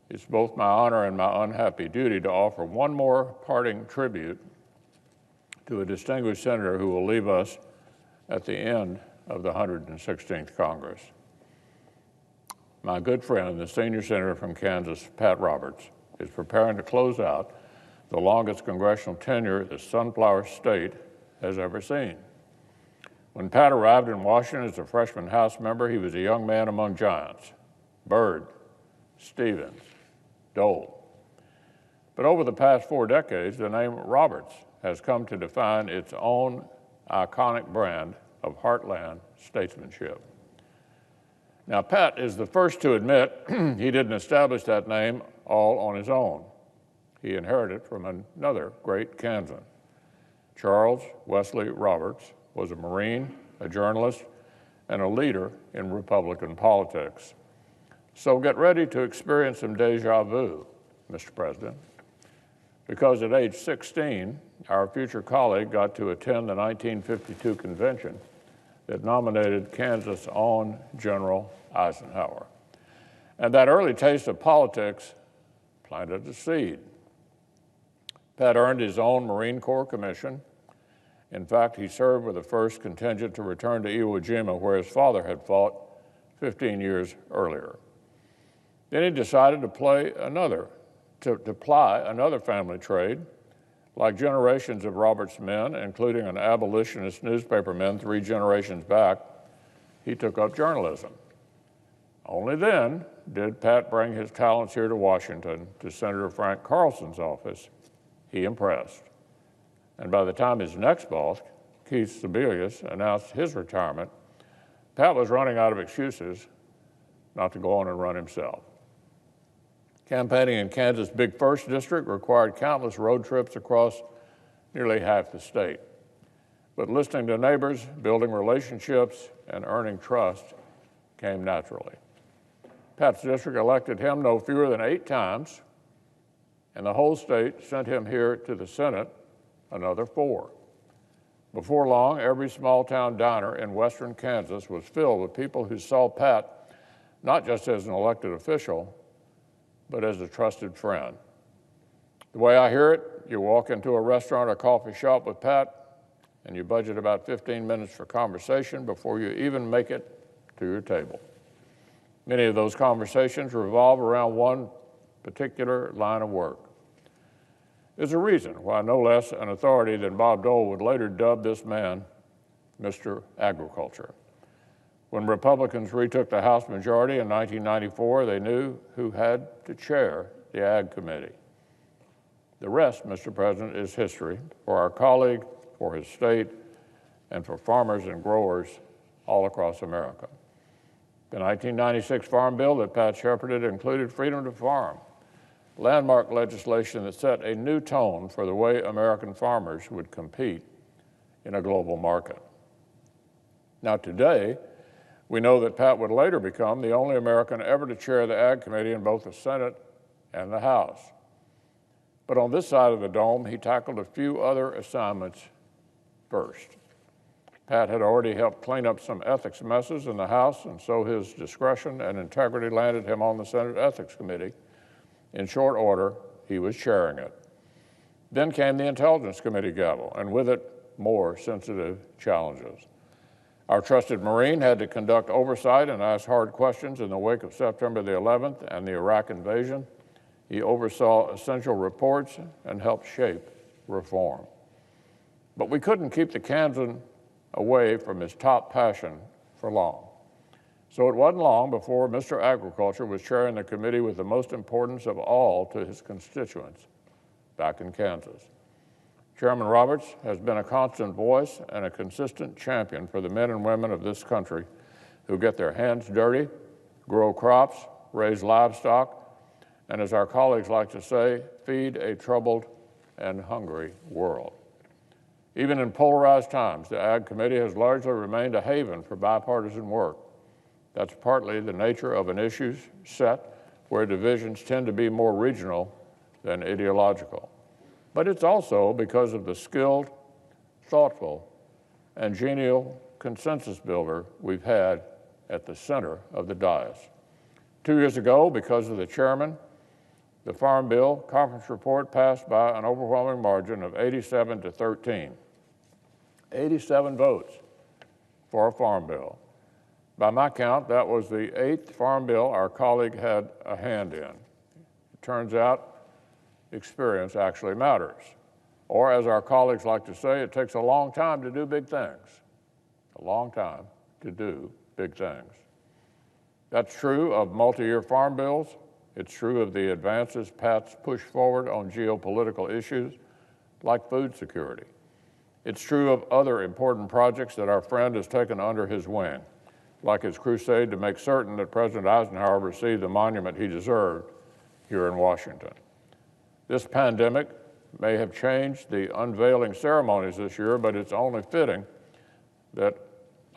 It's both my honor and my unhappy duty to offer one more parting tribute to a distinguished senator who will leave us at the end of the 116th Congress. My good friend, the senior senator from Kansas, Pat Roberts, is preparing to close out the longest congressional tenure the Sunflower State has ever seen. When Pat arrived in Washington as a freshman House member, he was a young man among giants: Byrd, Stevens, Dole. But over the past 4 decades, the name Roberts has come to define its own iconic brand of heartland statesmanship. Now, Pat is the first to admit he didn't establish that name all on his own. He inherited from another great Kansan. Charles Wesley Roberts was a Marine, a journalist, and a leader in Republican politics. So get ready to experience some deja vu, Mr. President, because at age 16, our future colleague got to attend the 1952 convention that nominated Kansas' own General Eisenhower. And that early taste of politics planted a seed. Pat earned his own Marine Corps commission. In fact, he served with the first contingent to return to Iwo Jima, where his father had fought 15 years earlier. Then he decided to ply another family trade. Like generations of Robert's men, including an abolitionist newspaperman 3 generations back, he took up journalism. Only then did Pat bring his talents here to Washington to Senator Frank Carlson's office. He impressed. And by the time his next boss, Keith Sebelius, announced his retirement, Pat was running out of excuses not to go on and run himself. Campaigning in Kansas' Big First District required countless road trips across nearly half the state. But listening to neighbors, building relationships, and earning trust came naturally. Pat's district elected him no fewer than 8 times, and the whole state sent him here to the Senate another 4. Before long, every small-town diner in western Kansas was filled with people who saw Pat not just as an elected official, but as a trusted friend. The way I hear it, you walk into a restaurant or coffee shop with Pat, and you budget about 15 minutes for conversation before you even make it to your table. Many of those conversations revolve around one particular line of work. There's a reason why no less an authority than Bob Dole would later dub this man Mr. Agriculture. When Republicans retook the House majority in 1994, they knew who had to chair the Ag Committee. The rest, Mr. President, is history for our colleague, for his state, and for farmers and growers all across America. The 1996 Farm Bill that Pat shepherded included freedom to farm, landmark legislation that set a new tone for the way American farmers would compete in a global market. Now today, we know that Pat would later become the only American ever to chair the Ag Committee in both the Senate and the House. But on this side of the dome, he tackled a few other assignments first. Pat had already helped clean up some ethics messes in the House, and so his discretion and integrity landed him on the Senate Ethics Committee. In short order, he was chairing it. Then came the Intelligence Committee gavel, and with it, more sensitive challenges. Our trusted Marine had to conduct oversight and ask hard questions in the wake of September the 11th and the Iraq invasion. He oversaw essential reports and helped shape reform. But we couldn't keep the Kansan away from his top passion for long. So it wasn't long before Mr. Agriculture was chairing the committee with the most importance of all to his constituents back in Kansas. Chairman Roberts has been a constant voice and a consistent champion for the men and women of this country who get their hands dirty, grow crops, raise livestock, and as our colleagues like to say, feed a troubled and hungry world. Even in polarized times, the Ag Committee has largely remained a haven for bipartisan work. That's partly the nature of an issue set where divisions tend to be more regional than ideological. But it's also because of the skilled, thoughtful, and genial consensus builder we've had at the center of the dais. 2 years ago, because of the chairman, The Farm Bill conference report passed by an overwhelming margin of 87 to 13. 87 votes for a farm bill. By my count, that was the 8th farm bill our colleague had a hand in. It turns out experience actually matters. Or as our colleagues like to say, it takes a long time to do big things. A long time to do big things. That's true of multi-year farm bills. It's true of the advances Pat's pushed forward on geopolitical issues like food security. It's true of other important projects that our friend has taken under his wing, like his crusade to make certain that President Eisenhower received the monument he deserved here in Washington. This pandemic may have changed the unveiling ceremonies this year, but it's only fitting that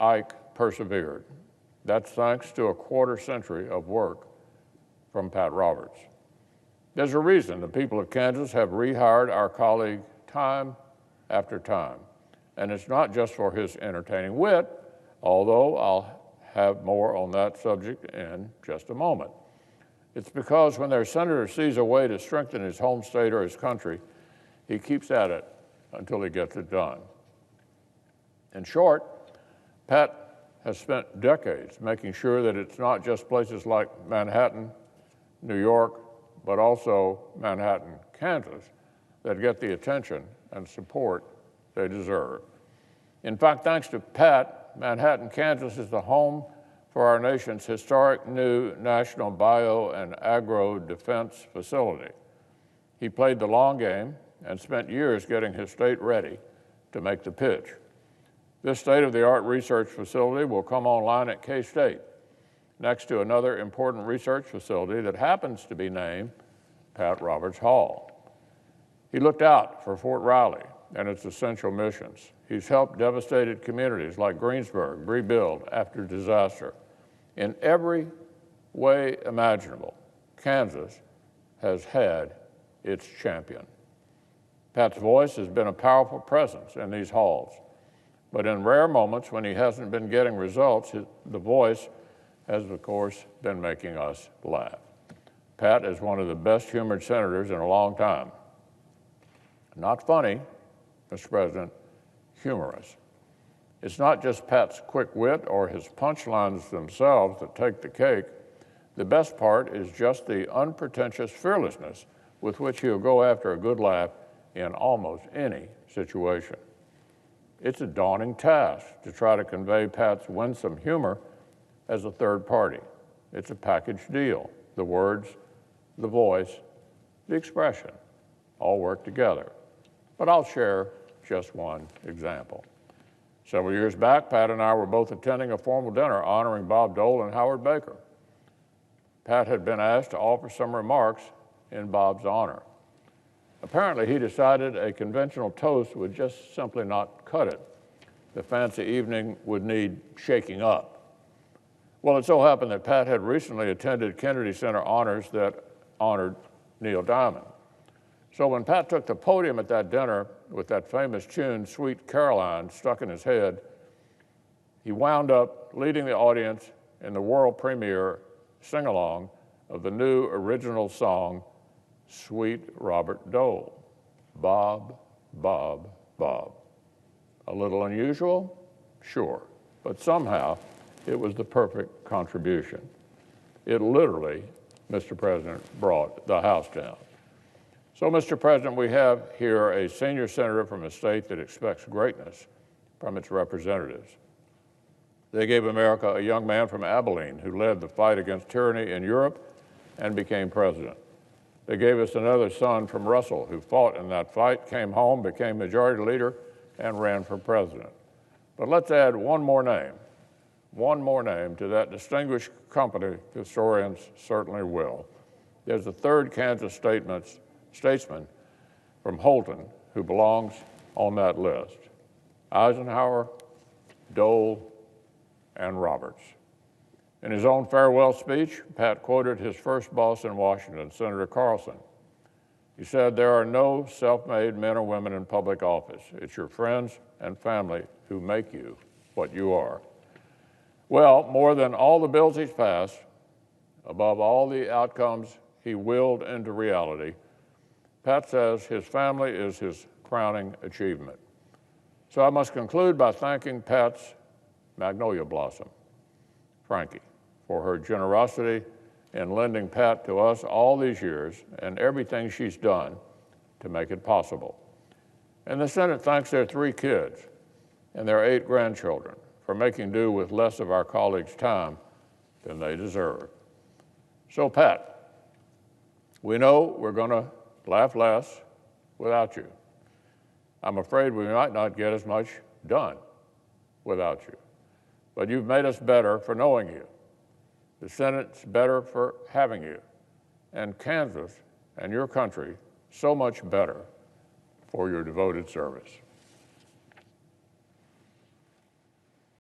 Ike persevered. That's thanks to a quarter century of work from Pat Roberts. There's a reason the people of Kansas have rehired our colleague time after time. And it's not just for his entertaining wit, although I'll have more on that subject in just a moment. It's because when their senator sees a way to strengthen his home state or his country, he keeps at it until he gets it done. In short, Pat has spent decades making sure that it's not just places like Manhattan, New York, but also Manhattan, Kansas, that get the attention and support they deserve. In fact, thanks to Pat, Manhattan, Kansas is the home for our nation's historic new National Bio and Agro Defense Facility. He played the long game and spent years getting his state ready to make the pitch. This state-of-the-art research facility will come online at K-State, next to another important research facility that happens to be named Pat Roberts Hall. He looked out for Fort Riley and its essential missions. He's helped devastated communities like Greensburg rebuild after disaster. In every way imaginable, Kansas has had its champion. Pat's voice has been a powerful presence in these halls, but in rare moments when he hasn't been getting results, the voice has, of course, been making us laugh. Pat is one of the best-humored senators in a long time. Not funny, Mr. President, humorous. It's not just Pat's quick wit or his punchlines themselves that take the cake. The best part is just the unpretentious fearlessness with which he'll go after a good laugh in almost any situation. It's a daunting task to try to convey Pat's winsome humor as a third party. It's a package deal. The words, the voice, the expression all work together. But I'll share just one example. Several years back, Pat and I were both attending a formal dinner honoring Bob Dole and Howard Baker. Pat had been asked to offer some remarks in Bob's honor. Apparently, he decided a conventional toast would just simply not cut it. The fancy evening would need shaking up. Well, it so happened that Pat had recently attended Kennedy Center honors that honored Neil Diamond. So when Pat took the podium at that dinner with that famous tune, Sweet Caroline, stuck in his head, he wound up leading the audience in the world premiere sing-along of the new original song, Sweet Robert Dole, Bob, Bob, Bob. A little unusual? Sure, but somehow it was the perfect contribution. It literally, Mr. President, brought the house down. So, Mr. President, we have here a senior senator from a state that expects greatness from its representatives. They gave America a young man from Abilene who led the fight against tyranny in Europe and became president. They gave us another son from Russell who fought in that fight, came home, became majority leader, and ran for president. But let's add one more name to that distinguished company historians certainly will. There's a third Kansas statesman from Holton who belongs on that list. Eisenhower, Dole, and Roberts. In his own farewell speech, Pat quoted his first boss in Washington, Senator Carlson. He said, "There are no self-made men or women in public office. It's your friends and family who make you what you are." Well, more than all the bills he's passed, above all the outcomes he willed into reality, Pat says his family is his crowning achievement. So I must conclude by thanking Pat's magnolia blossom, Frankie, for her generosity in lending Pat to us all these years and everything she's done to make it possible. And the Senate thanks their 3 kids and their 8 grandchildren for making do with less of our colleagues' time than they deserve. So, Pat, we know we're going to laugh less without you. I'm afraid we might not get as much done without you. But you've made us better for knowing you. The Senate's better for having you. And Kansas and your country so much better for your devoted service.